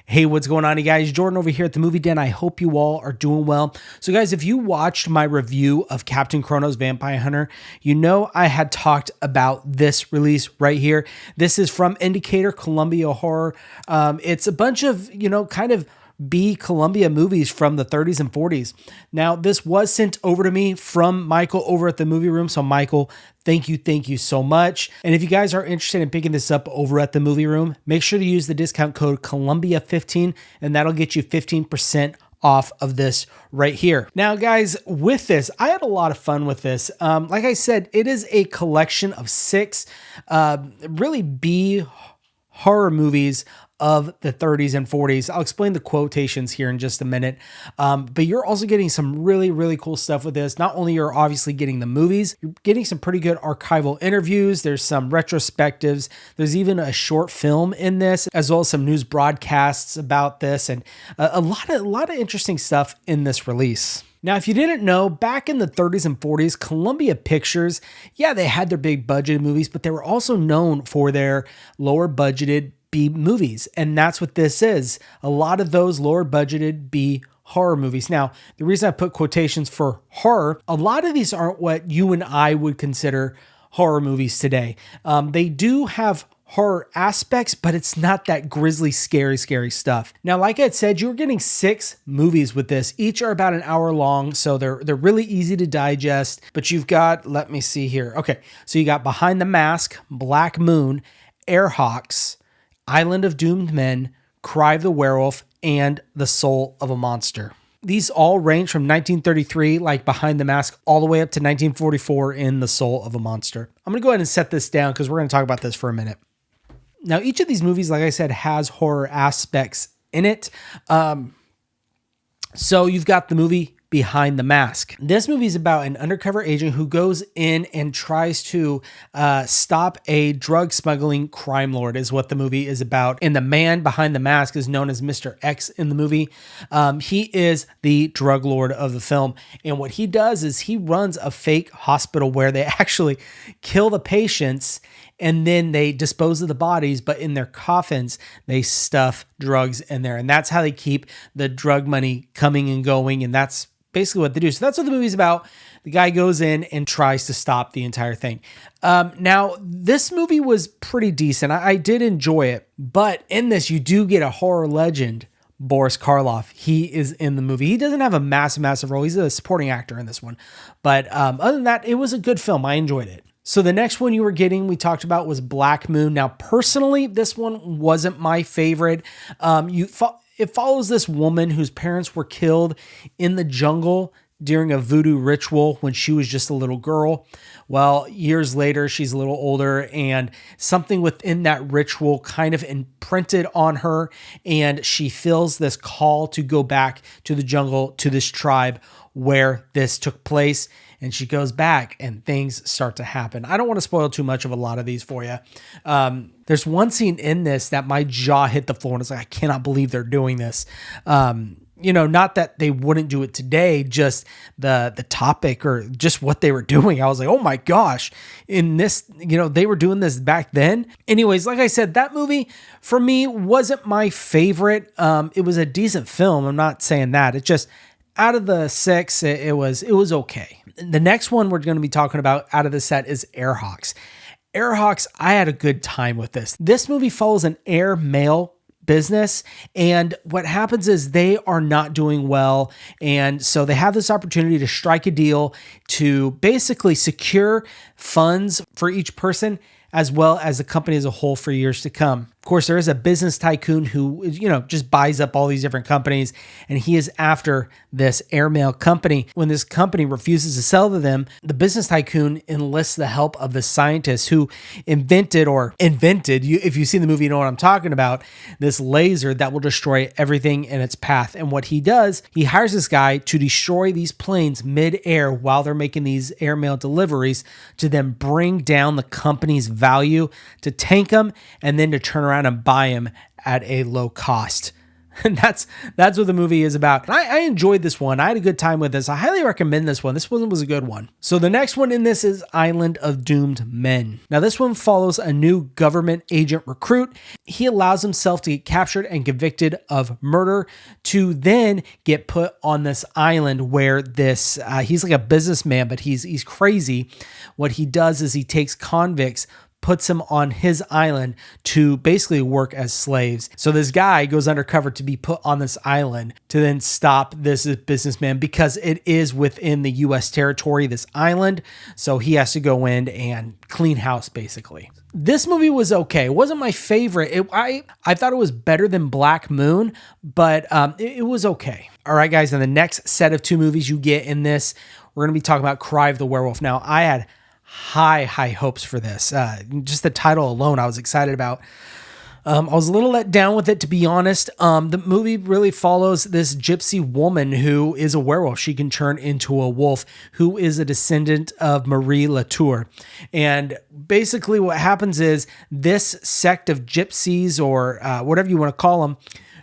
Hey, what's going on, you guys? Jordan over here at the Movie Den. I hope you all are doing well. So guys, if you watched my review of Captain Chronos Vampire Hunter, you know I had talked about this release right here. This is from Indicator Columbia Horror. It's a bunch of, kind of B Columbia movies from the 30s and 40s. Now, this was sent over to me from Michael over at the movie room. So Michael, thank you so much. And if you guys are interested in picking this up over at the movie room, make sure to use the discount code Columbia15 and that'll get you 15% off of this right here. Now, guys, with this, I had a lot of fun with this. Like I said, it is a collection of 6 really B horror movies of the 30s and 40s. I'll explain the quotations here in just a minute. But you're also getting some really, really cool stuff with this. Not only you're obviously getting the movies, you're getting some pretty good archival interviews. There's some retrospectives. There's even a short film in this, as well as some news broadcasts about this, and a lot of interesting stuff in this release. Now, if you didn't know, back in the 30s and 40s, Columbia Pictures, yeah, they had their big budgeted movies, but they were also known for their lower budgeted B movies. And that's what this is. A lot of those lower budgeted B horror movies. Now, the reason I put quotations for horror, a lot of these aren't what you and I would consider horror movies today. They do have horror aspects, but it's not that grisly, scary stuff. Now, like I said, you're getting 6 movies with this. Each are about an hour long, so they're really easy to digest. But you've got, let me see here. Okay, so you got Behind the Mask, Black Moon, Airhawks, Island of Doomed Men, Cry of the Werewolf, and The Soul of a Monster. These all range from 1933, like Behind the Mask, all the way up to 1944 in The Soul of a Monster. I'm going to go ahead and set this down because we're going to talk about this for a minute. Now, each of these movies, like I said, has horror aspects in it. So you've got the movie Behind the Mask. This movie is about an undercover agent who goes in and tries to stop a drug smuggling crime lord, is what the movie is about. And the man behind the mask is known as Mr. X in the movie. He is the drug lord of the film. And what he does is he runs a fake hospital where they actually kill the patients and then they dispose of the bodies, but in their coffins, they stuff drugs in there. And that's how they keep the drug money coming and going. And that's basically what they do. So that's what the movie's about. The guy goes in and tries to stop the entire thing. Now, this movie was pretty decent. I did enjoy it. But in this, you do get a horror legend, Boris Karloff. He is in the movie. He doesn't have a massive role. He's a supporting actor in this one. But other than that, it was a good film. I enjoyed it. So the next one you were getting, we talked about, was Black Moon. Now, personally, this one wasn't my favorite. It follows this woman whose parents were killed in the jungle during a voodoo ritual when she was just a little girl. Well, years later, she's a little older, and something within that ritual kind of imprinted on her, and she feels this call to go back to the jungle, to this tribe where this took place. And she goes back and things start to happen. I don't want to spoil too much of a lot of these for you. There's one scene in this that my jaw hit the floor and it's like, I cannot believe they're doing this. Not that they wouldn't do it today, just the topic or just what they were doing. I was like, oh my gosh, in this, they were doing this back then. Anyways, like I said, that movie for me wasn't my favorite. It was a decent film. I'm not saying that. It just, out of the 6, it was okay. The next one we're going to be talking about out of the set is Airhawks. Airhawks, I had a good time with this. This movie follows an air mail business, and what happens is they are not doing well, and so they have this opportunity to strike a deal to basically secure funds for each person as well as the company as a whole for years to come. Of course, there is a business tycoon who, just buys up all these different companies, and he is after this airmail company. When this company refuses to sell to them, the business tycoon enlists the help of the scientist who invented, if you see the movie, you know what I'm talking about, this laser that will destroy everything in its path. And what he does, he hires this guy to destroy these planes mid-air while they're making these airmail deliveries, to then bring down the company's value, to tank them, and then to turn around and buy them at a low cost. And that's what the movie is about. And I enjoyed this one. I had a good time with this. I highly recommend this one. This one was a good one. So the next one in this is Island of Doomed Men. Now this one follows a new government agent recruit. He allows himself to get captured and convicted of murder to then get put on this island where this, he's like a businessman, but he's crazy. What he does is he takes convicts, puts him on his island to basically work as slaves. So this guy goes undercover to be put on this island to then stop this businessman because it is within the US territory, this island. So he has to go in and clean house basically. This movie was okay. It wasn't my favorite. I thought it was better than Black Moon, but it was okay. All right, guys, in the next set of 2 movies you get in this, we're going to be talking about Cry of the Werewolf. Now, I had high hopes for this. Just the title alone, I was excited about. I was a little let down with it, to be honest. The movie really follows this gypsy woman who is a werewolf. She can turn into a wolf, who is a descendant of Marie Latour. And basically what happens is this sect of gypsies, or whatever you want to call them,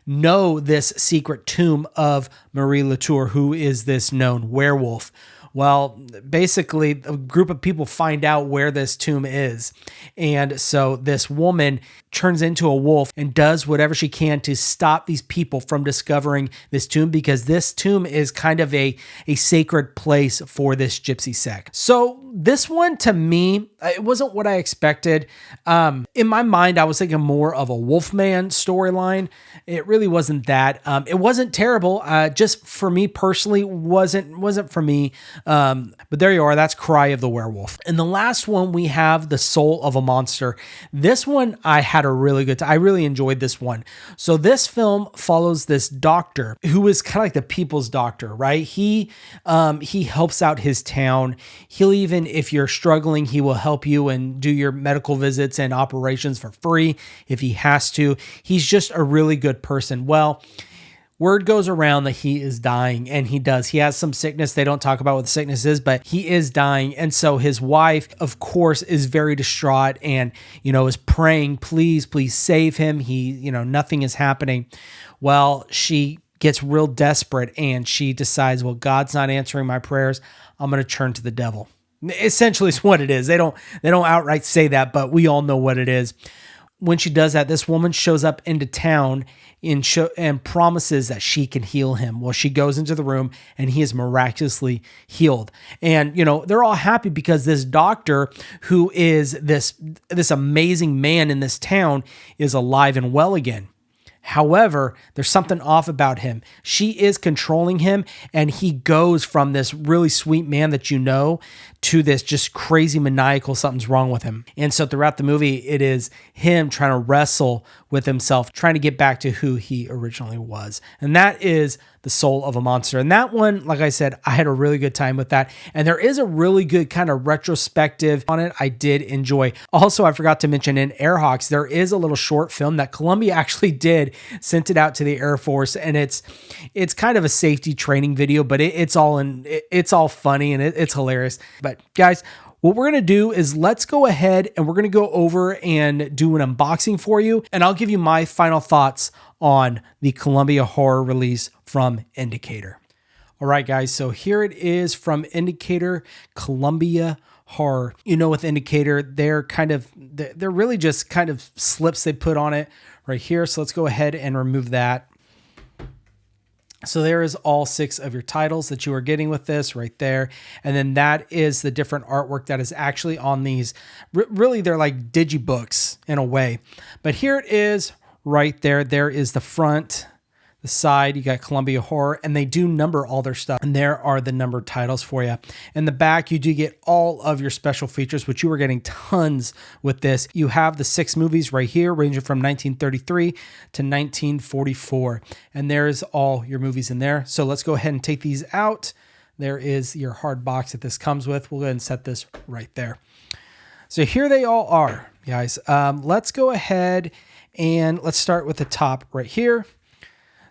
know this secret tomb of Marie Latour, who is this known werewolf. Well, basically, a group of people find out where this tomb is. And so this woman turns into a wolf and does whatever she can to stop these people from discovering this tomb, because this tomb is kind of a sacred place for this gypsy sect. So this one, to me, it wasn't what I expected. In my mind, I was thinking more of a Wolfman storyline. It really wasn't that. It wasn't terrible. Just for me personally, wasn't for me. But there you are. That's Cry of the Werewolf. And the last one, we have The Soul of a Monster. This one, I had a really good time. I really enjoyed this one. So this film follows this doctor who is kind of like the people's doctor, right? He helps out his town. He'll even, if you're struggling, he will help you and do your medical visits and operations for free if he has to. He's just a really good person. Well, word goes around that he is dying, and he does. He has some sickness. They don't talk about what the sickness is, but he is dying. And so his wife, of course, is very distraught and, is praying, please save him. Nothing is happening. Well, she gets real desperate and she decides, well, God's not answering my prayers. I'm going to turn to the devil. Essentially, it's what it is. They don't outright say that, but we all know what it is. When she does that, this woman shows up into town and promises that she can heal him. Well, she goes into the room and he is miraculously healed. And, they're all happy because this doctor, who is this amazing man in this town, is alive and well again. However, there's something off about him. She is controlling him, and he goes from this really sweet man that to this just crazy maniacal, something's wrong with him. And so throughout the movie, it is him trying to wrestle with himself, trying to get back to who he originally was. And that is The Soul of a Monster. And that one, like I said, I had a really good time with that. And there is a really good kind of retrospective on it I did enjoy. Also, I forgot to mention, in Airhawks, there is a little short film that Columbia actually did, sent it out to the Air Force, and it's kind of a safety training video, but it's all funny and it's hilarious. But guys, what we're going to do is let's go ahead and we're going to go over and do an unboxing for you. And I'll give you my final thoughts on the Columbia horror release from Indicator. All right, guys. So here it is from Indicator, Columbia horror. With Indicator, they're really just kind of slips they put on it right here. So let's go ahead and remove that. So there is all 6 of your titles that you are getting with this right there. And then that is the different artwork that is actually on these. Really, they're like digibooks in a way. But here it is right there. There is the front, the side. You got Columbia Horror, and they do number all their stuff. And there are the numbered titles for you. In the back, you do get all of your special features, which you are getting tons with this. You have the 6 movies right here, ranging from 1933 to 1944. And there's all your movies in there. So let's go ahead and take these out. There is your hard box that this comes with. We'll go ahead and set this right there. So here they all are, guys. Let's go ahead and let's start with the top right here.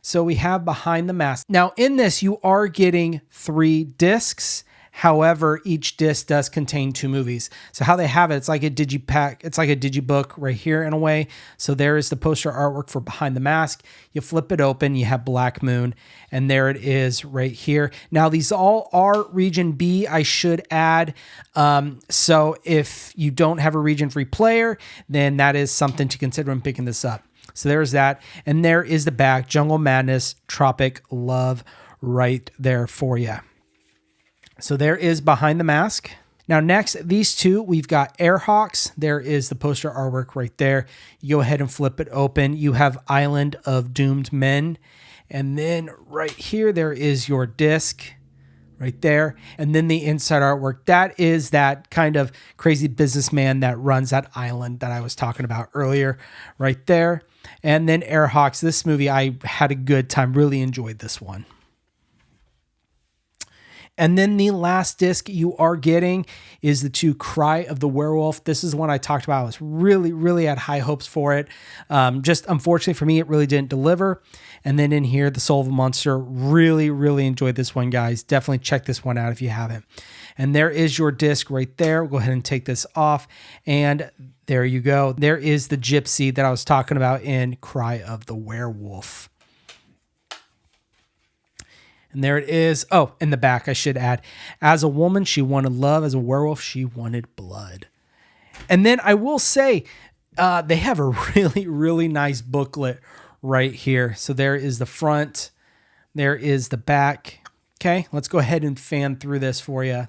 So we have Behind the Mask. Now in this, you are getting 3 discs. However, each disc does contain 2 movies. So how they have it, it's like a digipack. It's like a digibook right here in a way. So there is the poster artwork for Behind the Mask. You flip it open, you have Black Moon, and there it is right here. Now, these all are Region B, I should add. So if you don't have a region-free player, then that is something to consider when picking this up. So there's that. And there is the back, Jungle Madness, Tropic Love right there for you. So there is Behind the Mask. Now next, these 2, we've got Airhawks. There is the poster artwork right there. You go ahead and flip it open. You have Island of Doomed Men. And then right here, there is your disc right there. And then the inside artwork. That is that kind of crazy businessman that runs that island that I was talking about earlier right there. And then Airhawks. This movie, I had a good time. Really enjoyed this one. And then the last disc you are getting is the 2 Cry of the Werewolf. This is one I talked about. I was really had high hopes for it. Just unfortunately for me, it really didn't deliver. And then in here, The Soul of a Monster. Really enjoyed this one, guys. Definitely check this one out if you haven't. And there is your disc right there. We'll go ahead and take this off. And there you go. There is the gypsy that I was talking about in Cry of the Werewolf. And there it is. Oh, in the back, I should add, as a woman, she wanted love. As a werewolf, she wanted blood. And then I will say, they have a really nice booklet right here. So there is the front. There is the back. Okay, let's go ahead and fan through this for you.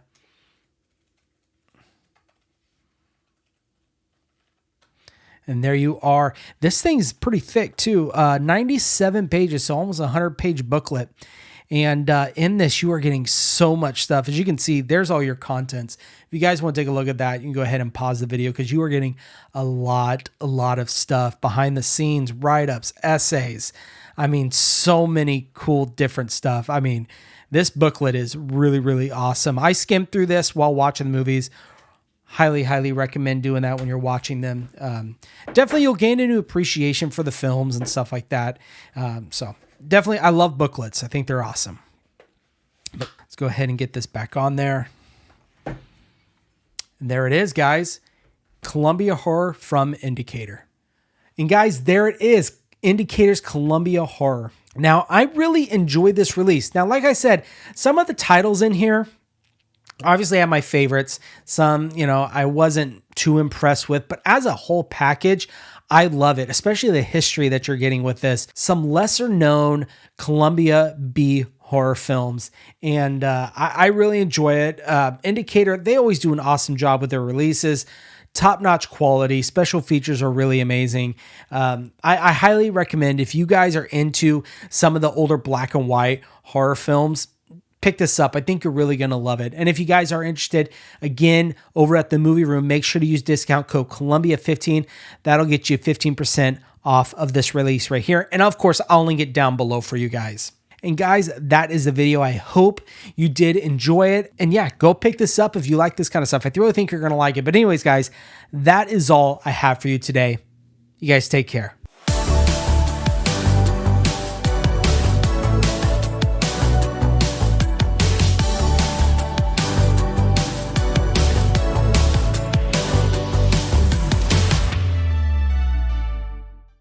And there you are. This thing's pretty thick too. 97 pages, so almost a 100-page booklet. And in this, you are getting so much stuff. As you can see, there's all your contents. If you guys want to take a look at that, you can go ahead and pause the video because you are getting a lot of stuff. Behind the scenes, write-ups, essays. I mean, so many cool different stuff. I mean, this booklet is really awesome. I skimmed through this while watching the movies. Highly recommend doing that when you're watching them. Definitely you'll gain a new appreciation for the films and stuff like that. So definitely, I love booklets. I think they're awesome. But let's go ahead and get this back on there. And there it is, guys. Columbia Horror from Indicator. And guys, there it is. Indicator's Columbia Horror. Now, I really enjoyed this release. Now, like I said, some of the titles in here, obviously I have my favorites. Some, I wasn't too impressed with, but as a whole package, I love it, especially the history that you're getting with this. Some lesser known Columbia B horror films. And I really enjoy it. Indicator, they always do an awesome job with their releases. Top-notch quality. Special features are really amazing. I highly recommend if you guys are into some of the older black and white horror films, pick this up. I think you're really going to love it. And if you guys are interested, again, over at the Movie Room, make sure to use discount code Columbia15. That'll get you 15% off of this release right here. And of course, I'll link it down below for you guys. And guys, that is the video. I hope you did enjoy it. And yeah, go pick this up if you like this kind of stuff. I really think you're going to like it. But anyways, guys, that is all I have for you today. You guys take care.